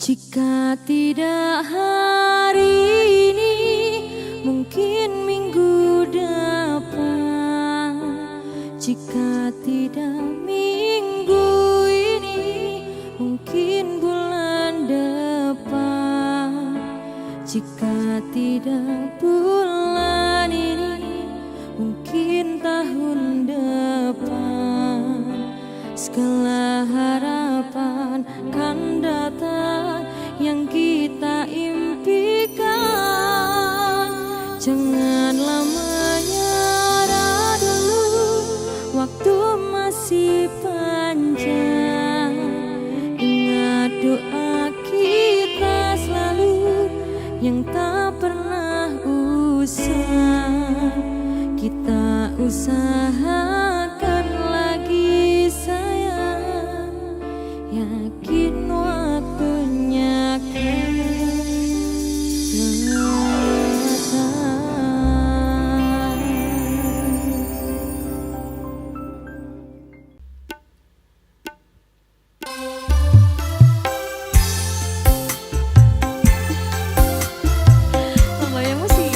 Jika tidak hari ini, mungkin minggu depan. Jika tidak minggu ini, mungkin bulan depan. Jika tidak bulan ini, mungkin tahun depan. Segala harapan kan datang yang kita impikan. Janganlah menyerah dulu, waktu masih panjang. Ingat doa kita selalu yang tak pernah usang. Kita usahakan lagi sayang, yakin waktunya akan datang. Membayang musik.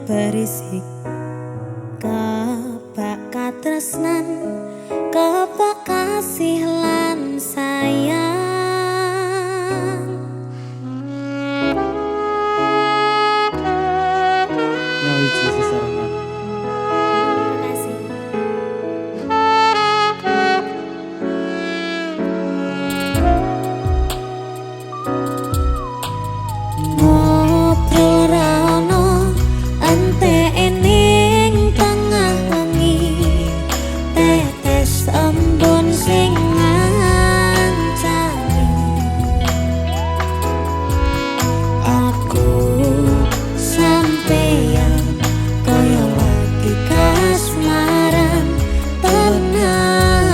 berisik, kebak katresnan, kebak kasih lan sayang. Nyawiji sesarengan. Ngobrol ra ono entek ening tengah wengi, tetes embun sing ngancani. Aku sampeyan kaya lagi kasmaran tenan,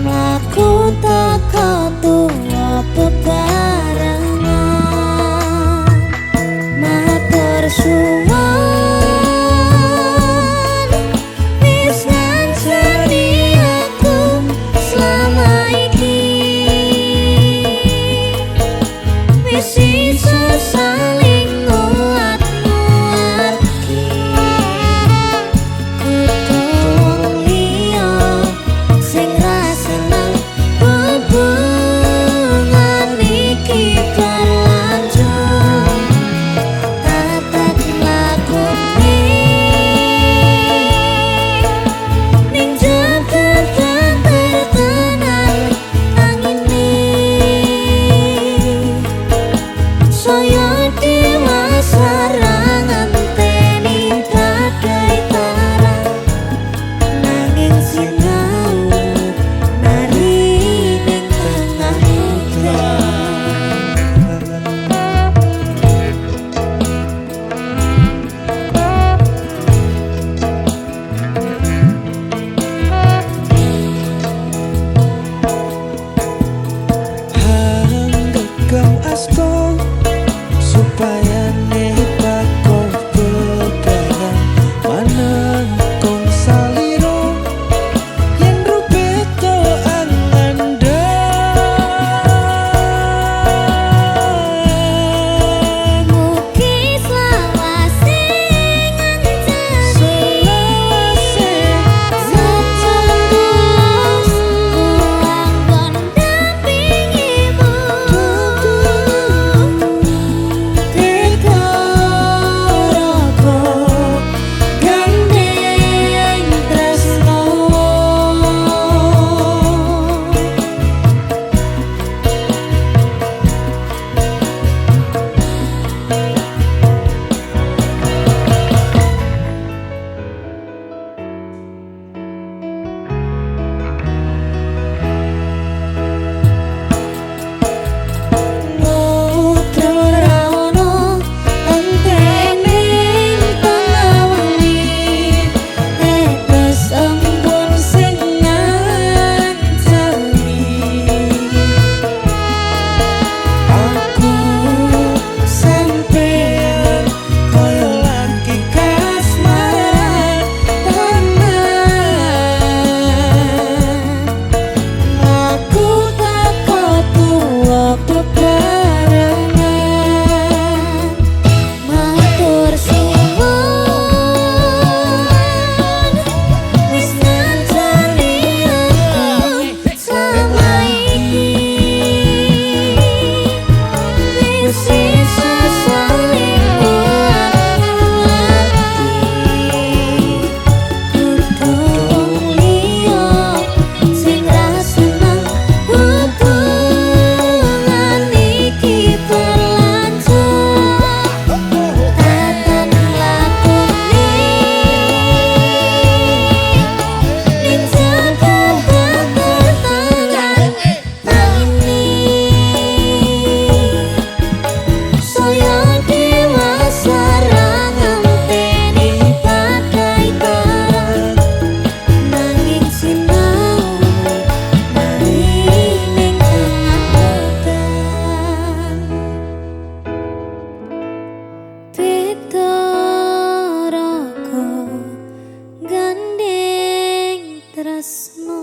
mlaku teko tuwa bebarengan, matur suwun wis ngancani aku selama iki, wis iso saling nguat-nguatke. Kudu liya sing ra seneng hubungan iki berlanjut, tatap lakune ning jembatan tenan angine. Saya dewasa ra ngenteni badai tara, nanging sinau nari ning tengah Anggap kau asto supaya nebat kau begaran manang kong saliro yen rupeto anganda. mugi selawase ngancani, Selawase setulus kuanggon dampingimu. Teka roko gandeng tresno. Ngobrol ra ono entek ning tengah wengi, tetes embun sing ngancani. aku sampeyan kaya lagi kasmaran Tenan, aku teko tuwa bebarengan, matur suwun wis ngancani aku selama iki, wis iso saling nguat-nguatke. Kudu liya sing ra seneng hubungan iki berlanjut, tatap lakune ning jembatan tenan angine. Saya dewasa ra ngenteni badai tara, nanging sinau nari ning tengah udan. Beda roko gandeng tresno.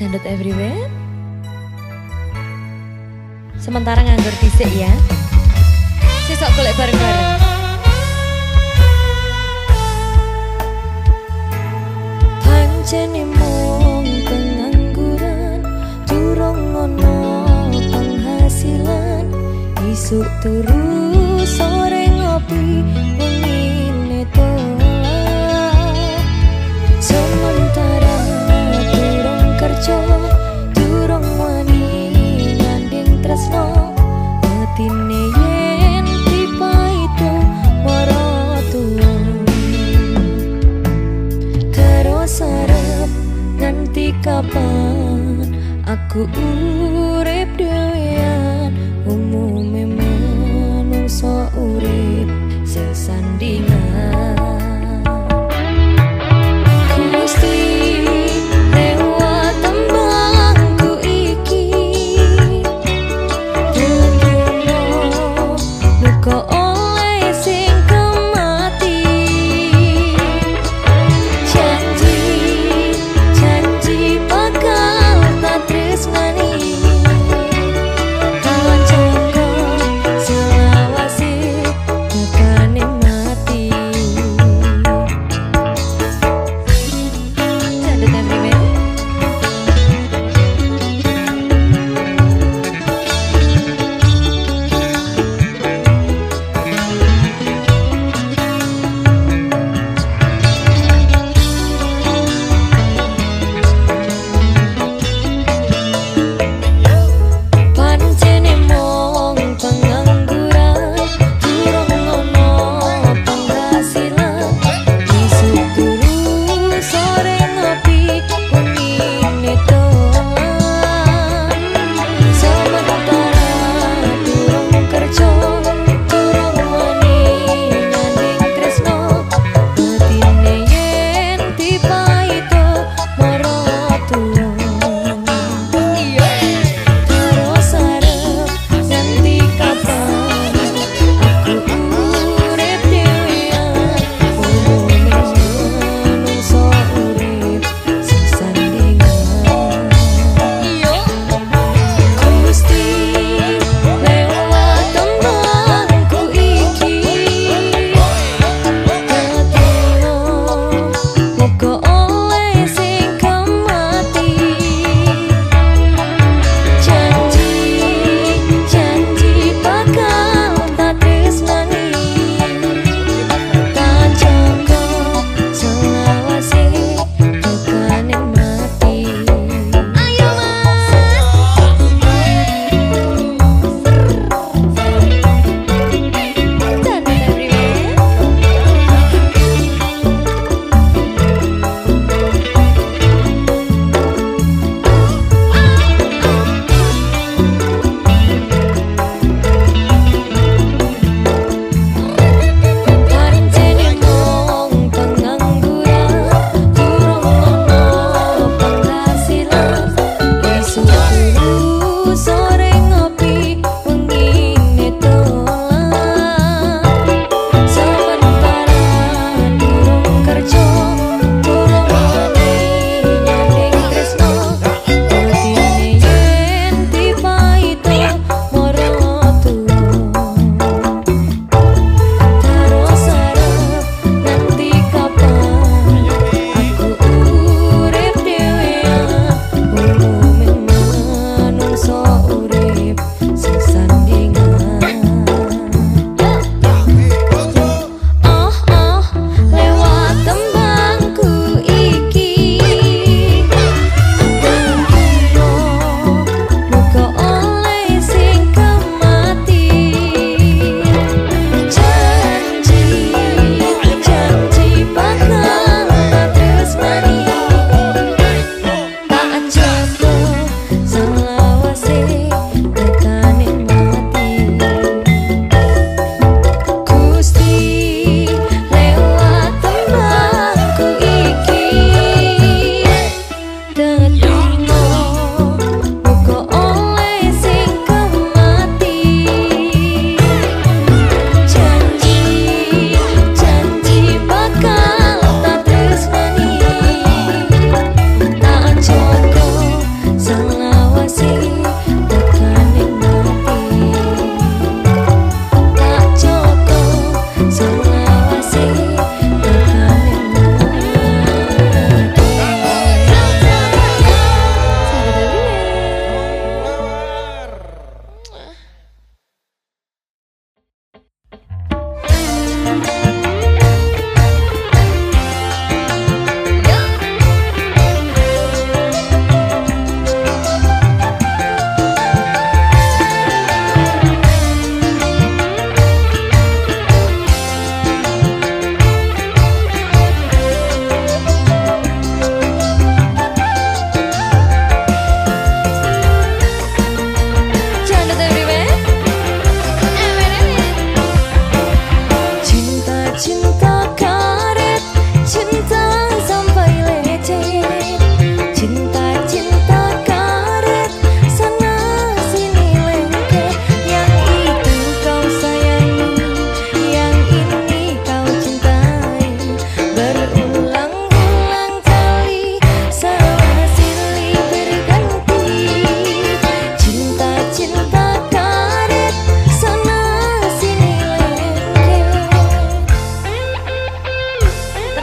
Jandut everywhere. Sementara nganggur dhisik ya. Sesok golek bareng-bareng. Pancene mung pengangguran, durung ono penghasilan. Isuk turu sore ngopi, wengine tolak. Sementara durung kerja, durung wani nyanding tresno. Atine yen tiba itu marotua. Terus arep nganti kapan aku urip dhewean. Umume manungsa urip sing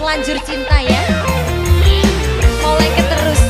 terlanjur cinta ya. Mau lengket terus.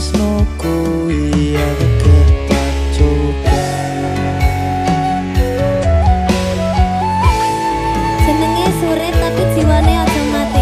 tresnoku iya tak coba. Jenenge surit tapi jiwane aja mati.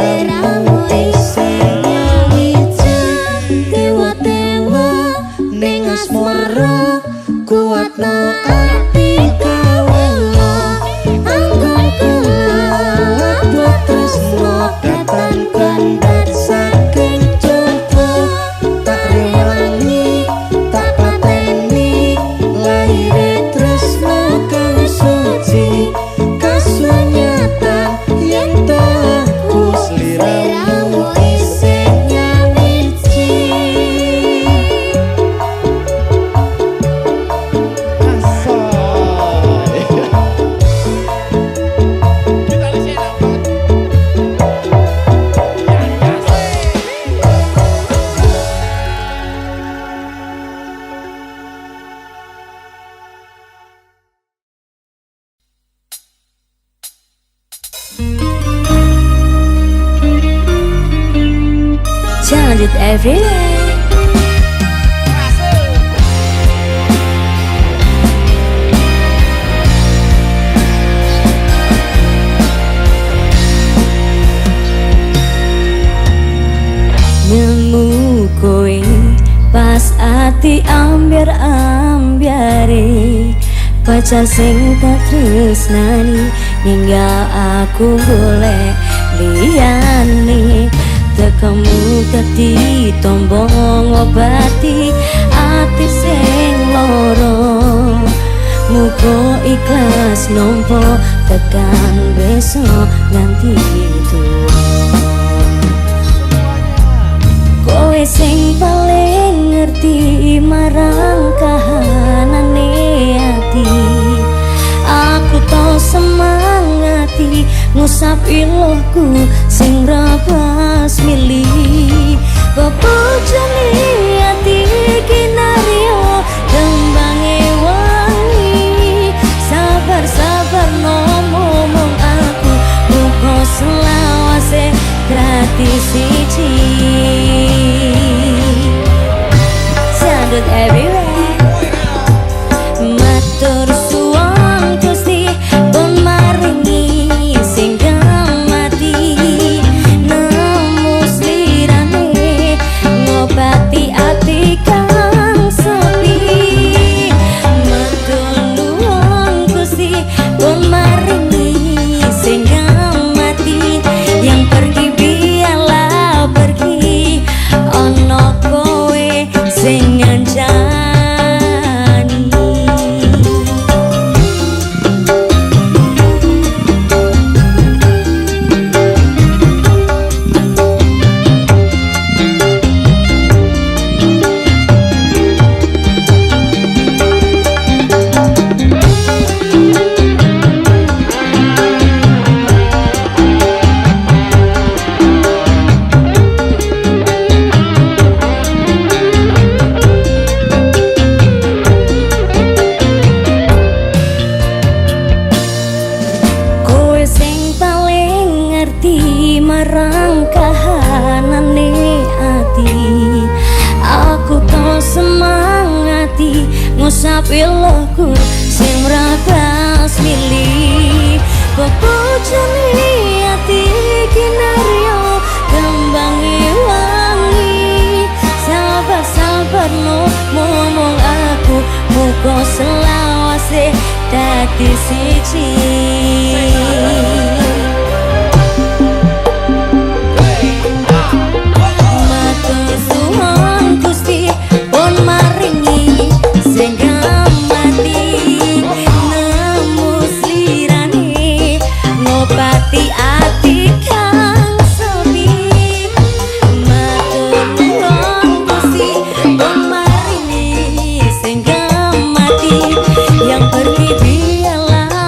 sliramu isih nyawiji dewa-dewa ning asmara kuatna ati kawula anggon kula buat tresno datan kandat saking coba tak rewangi tak pateni lahir tresno kang suci kasunyatan yen tahu sliramu isih nyawiji. Challenge it every day. Nemu kowe pas ati ambiar-ambiare pacar sing tak tresnani ninggal aku golek liyane tekamu dadi tombo ngobati ati sing loro muga ikhlas nompo tekan besok nganti tuwa kowe sing paling ngerti marang kahanane ati aku tau semangati ngusap ilohku sing rabas milih bebojone ati kinario kembange wangi sabar-sabar ngomong aku muga selawase gratis siji sounded everywhere matur suwun Gusti pun maringi sing mati nemu slirane ngobati ati kang sepi matur nuwun Gusti pun maringi sing mati yang pergi biarlah pergi ono kowe sing nganjani. Marang kahanane ati aku tau semangati ngusap ilohku sing rabas milih bebojone ati kinario kembange wangi sabar-sabar ngomong aku muga selawase dadi siji. Yang pergi biarlah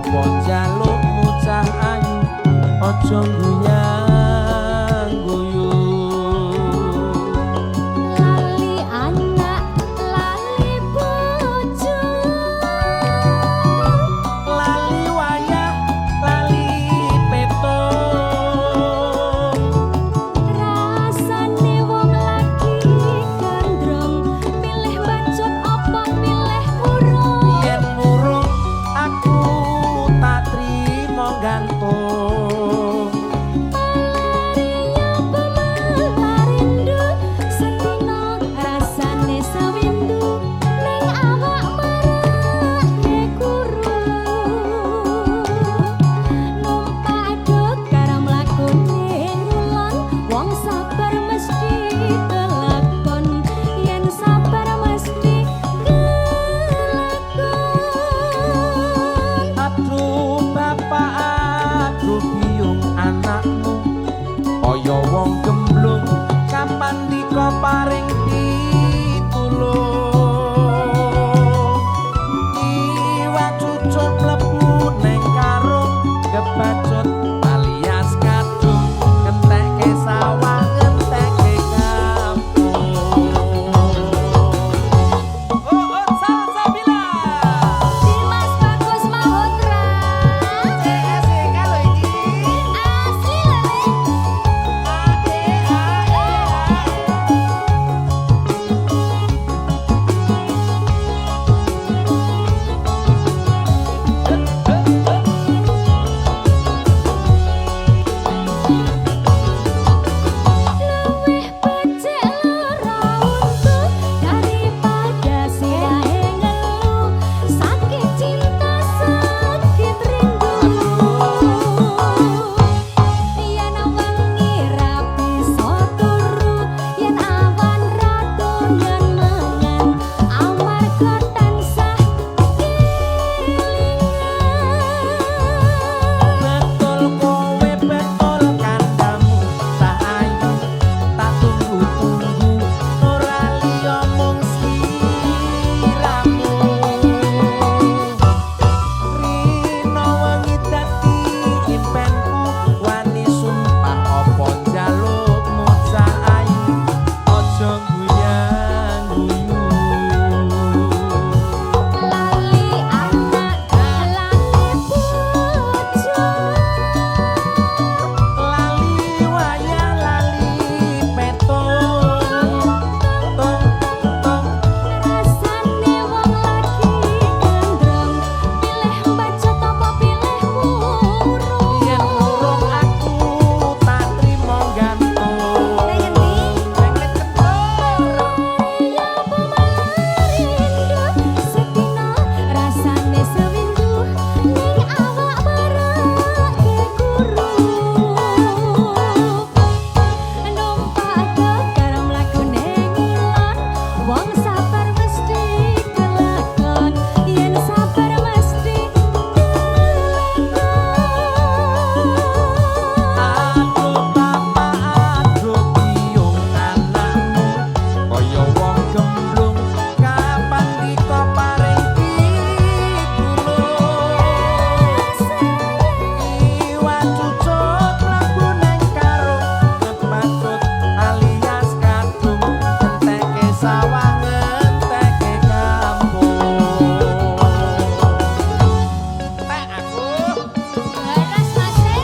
apa jalukmu cah ayu aja guyang guyu lali anak lali bojo lali wayah lali peto rasane wong lagi gandrong pilih bacot apa pilih urung yen murung aku tak trimo gantung Malariya pemalarindu setino rasane sawindu ning awak marake guru numpak dok karo mlakune ngulon wong sabar mesti kelakon yen sabar mesti kelakon aduh bapak aduh biung anakmu kaya wong gemblung kapan dika paring pitulung iwak cucuk mlebu neng karung kebacut alias kadung kentekke sawah kentekke kampung salsabila Dimas Bagus Mahotra CS kalau iki asli luwih becik lara untu daripada sirahe ngeluh sakit cinta sakit rindu yen wengi ra bisa turu yen awan ra doyan mangan amarga tansah kelingan betul kowe betul kandamu tak ayu tak tunggu-tunggu ora liya mung sliramu rino wengi dadi impenku wani sumpah apa jalukmu cah ayu aja guyang guyu lali anak lali bojo lali wayah lali peto tong tong rasane wong lagi gandrong pilih bacot apa pilih murung yen murung aku tak trimo gantung nang endi lengket kentur ya pemalarindu setino rasane sewindu ning awak marake guru numpak dok karo mlakune ngulon wong sabar mesti kelakon yen sabar mesti kelakon aduh bapak aduh biung anakmu kaya wong gemblung kapan dika paring pitulung iwak cucuk mlebu neng karung kebacut alias kadung kentekke sawah kentekke kampung tek aku Leres masih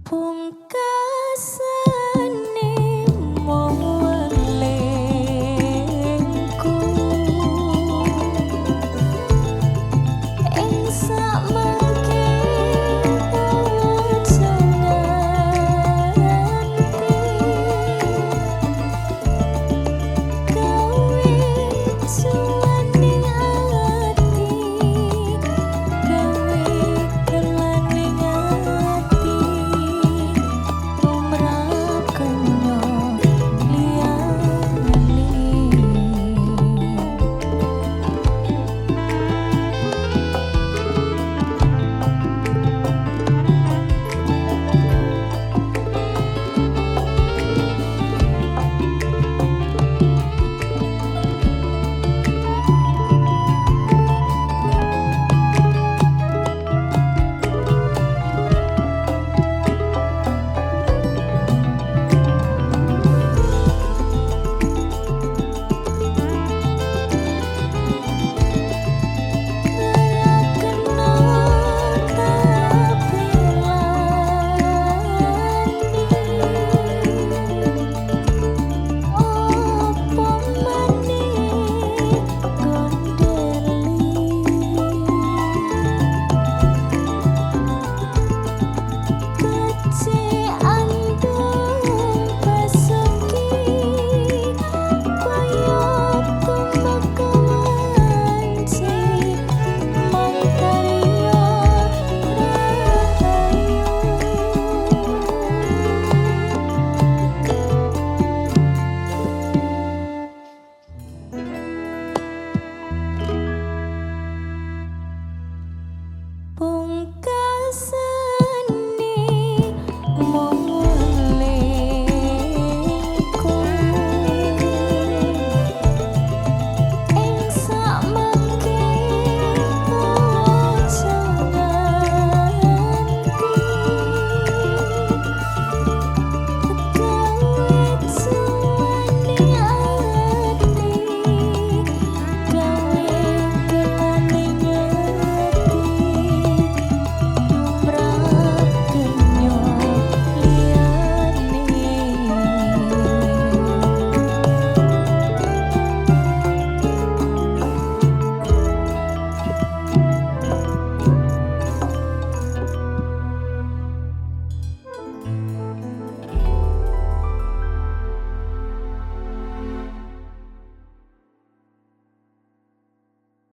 pungkasa